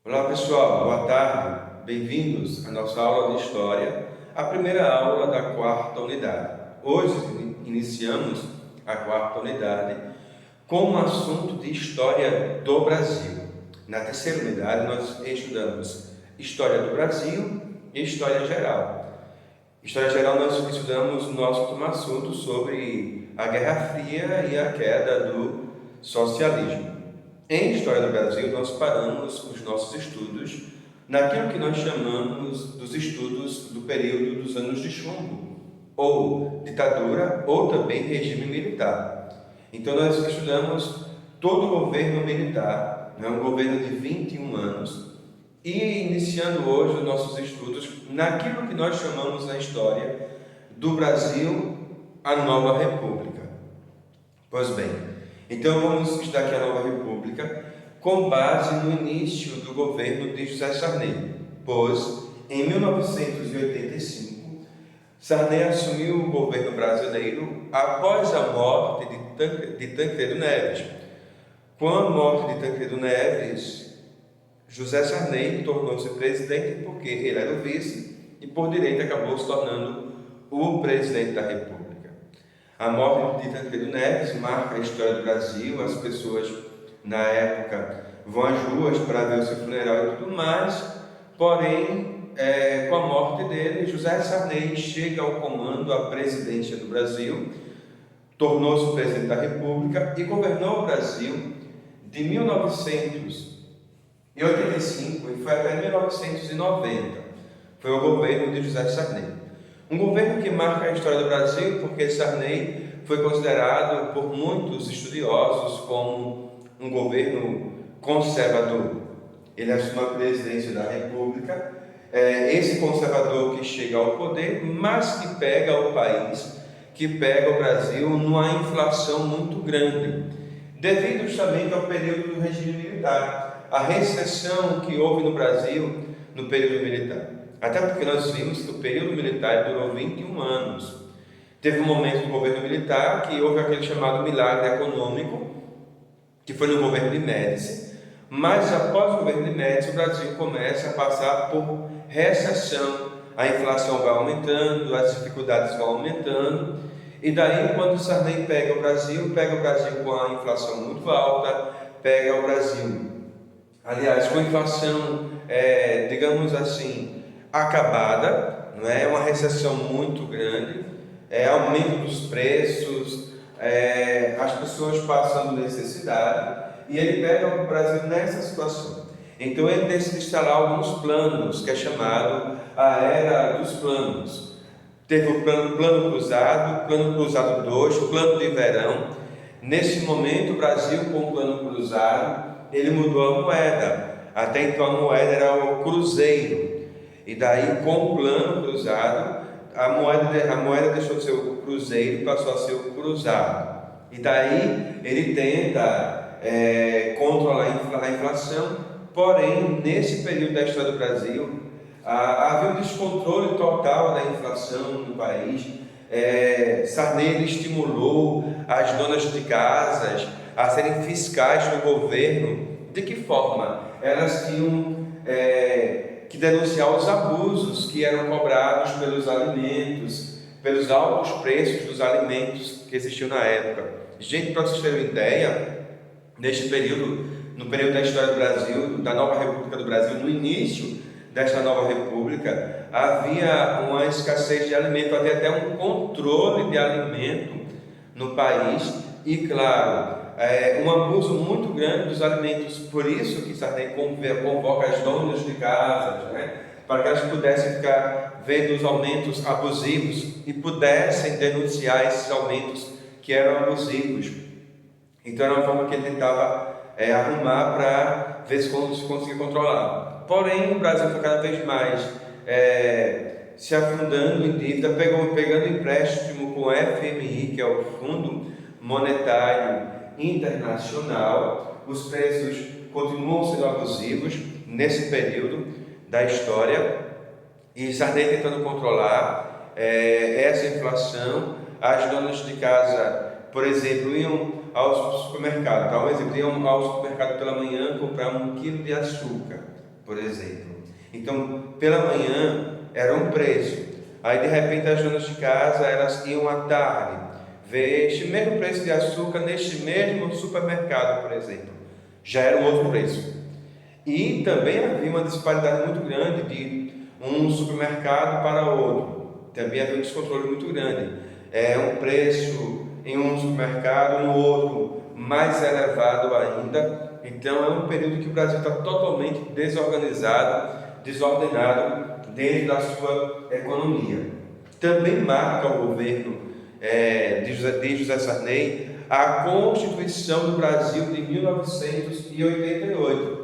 Olá pessoal, boa tarde, bem-vindos à nossa aula de História, a primeira aula da quarta unidade. Hoje iniciamos a quarta unidade com um assunto de História do Brasil. Na terceira unidade nós estudamos História do Brasil e História Geral. História Geral nós estudamos o nosso último assunto sobre a Guerra Fria e a queda do socialismo. Em História do Brasil, nós paramos os nossos estudos naquilo que nós chamamos dos estudos do período dos anos de chumbo, ou ditadura, ou também regime militar. Então, nós estudamos todo o governo militar, um governo de 21 anos, e iniciando hoje os nossos estudos naquilo que nós chamamos na história do Brasil, a Nova República. Pois bem, então vamos estudar aqui a Nova República com base no início do governo de José Sarney, pois em 1985 Sarney assumiu o governo brasileiro após a morte de Tancredo Neves. Com a morte de Tancredo Neves, José Sarney tornou-se presidente porque ele era o vice e por direito acabou se tornando o presidente da República. A morte de Tancredo Neves marca a história do Brasil. As pessoas na época vão às ruas para ver o seu funeral e tudo mais, porém, com a morte dele, José Sarney chega ao comando, à presidência do Brasil, tornou-se o presidente da República e governou o Brasil de 1985 e foi até 1990. Foi o governo de José Sarney. Um governo que marca a história do Brasil porque Sarney foi considerado por muitos estudiosos como um governo conservador. Ele assume a presidência da República, esse conservador que chega ao poder, mas que pega o país, que pega o Brasil numa inflação muito grande, devido justamente ao período do regime militar, a recessão que houve no Brasil no período militar. Até porque nós vimos que o período militar durou 21 anos. Teve um momento do governo militar que houve aquele chamado milagre econômico, que foi no governo de Médici, mas após o governo de Médici, o Brasil começa a passar por recessão, a inflação vai aumentando, as dificuldades vão aumentando, e daí quando Sarney pega o Brasil com a inflação muito alta, pega o Brasil, aliás, com a inflação, digamos assim, acabada, não é? Uma recessão muito grande, aumento dos preços, as pessoas passando necessidade, e ele pega o Brasil nessa situação. Então ele decide instalar alguns planos, que é chamado a Era dos Planos. Teve o plano cruzado 2, plano de verão. Nesse momento o Brasil, com o plano cruzado, ele mudou a moeda. Até então a moeda era o cruzeiro. E daí, com o plano cruzado, a moeda deixou de ser o cruzeiro e passou a ser o cruzado. E daí ele tenta controlar a inflação, porém, nesse período da história do Brasil, havia um descontrole total da inflação no país. Sarney estimulou as donas de casas a serem fiscais do governo. De que forma? Elas tinham que denunciar os abusos que eram cobrados pelos alimentos, pelos altos preços dos alimentos que existiam na época. Gente, para vocês terem uma ideia, neste período, no período da história do Brasil, da Nova República do Brasil, no início desta Nova República, havia uma escassez de alimento, havia até um controle de alimento no país e, claro, um abuso muito grande dos alimentos. Por isso que Sarney convoca as donas de casa, para que elas pudessem ficar vendo os aumentos abusivos e pudessem denunciar esses aumentos que eram abusivos. Então era uma forma que ele tentava arrumar para ver se conseguia controlar. Porém, o Brasil foi cada vez mais se afundando em dívida, pegando empréstimo com o FMI, que é o Fundo Monetário Internacional. Os preços continuam sendo abusivos nesse período da história, e Sarney tentando controlar essa inflação. As donas de casa, por exemplo, iam ao supermercado, iam ao supermercado pela manhã comprar 1 quilo de açúcar. por exemplo. Então, pela manhã era um preço, aí de repente as donas de casa elas iam à tarde ver este mesmo preço de açúcar neste mesmo supermercado, por exemplo, já era um outro preço. E também havia uma disparidade muito grande de um supermercado para outro, também havia um descontrole muito grande. Um preço em um supermercado, no outro mais elevado ainda. Então é um período que o Brasil está totalmente desorganizado, desordenado dentro da sua economia. Também marca o governo de José Sarney a Constituição do Brasil de 1988.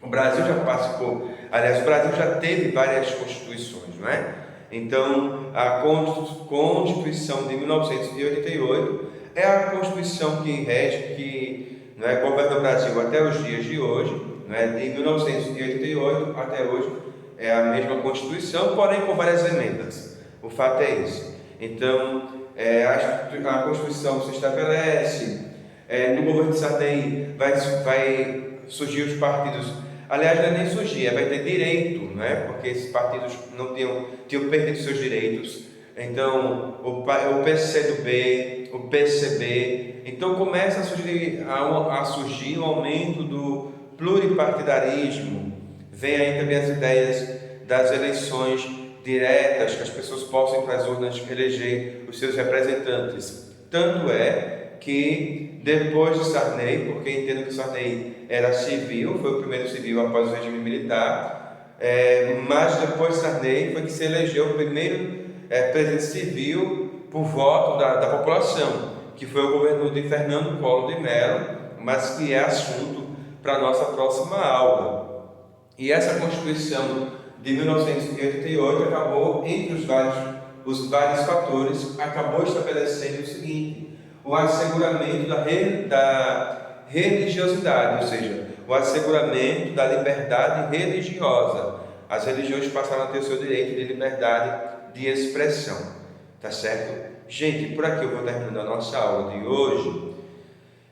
O Brasil já participou, aliás, o Brasil já teve várias constituições, não é? Então, a Constituição de 1988 é a Constituição que rege, que governa o Brasil até os dias de hoje, de 1988 até hoje, é a mesma Constituição, porém com várias emendas. O fato é esse. Então, a Constituição se estabelece, no governo de Sarney vai surgir os partidos. Aliás, não é nem surgir, vai ter direito, porque esses partidos não tinham perdido seus direitos. Então, o PCdoB, o PCB, então começa a surgir o aumento do pluripartidarismo. Vem aí também as ideias das eleições diretas, que as pessoas possam ir para as urnas eleger os seus representantes. Tanto é que depois de Sarney, porque entendo que Sarney era civil, foi o primeiro civil após o regime militar, mas depois de Sarney foi que se elegeu o primeiro presidente civil por voto da população, que foi o governo de Fernando Collor de Mello, mas que é assunto para a nossa próxima aula. E essa Constituição de 1988 acabou, entre os vários fatores, acabou estabelecendo o seguinte: o asseguramento da religiosidade, ou seja, o asseguramento da liberdade religiosa. As religiões passaram a ter o seu direito de liberdade de expressão, tá certo? Gente, por aqui eu vou terminando a nossa aula de hoje.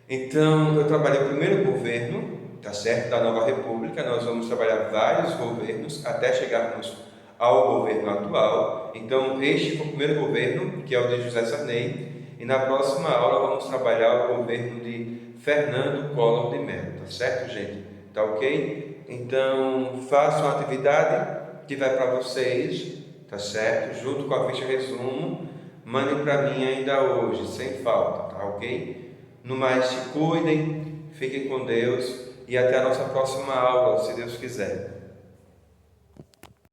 Então, eu trabalhei o primeiro governo, tá certo, da nova república. Nós vamos trabalhar vários governos até chegarmos ao governo atual. Então, este foi o primeiro governo, que é o de José Sarney. E na próxima aula vamos trabalhar o governo de Fernando Collor de Mello, tá certo, gente? Tá ok? Então, façam a atividade que vai para vocês, tá certo? Junto com a ficha resumo, mandem para mim ainda hoje, sem falta, tá ok? No mais, se cuidem, fiquem com Deus e até a nossa próxima aula, se Deus quiser.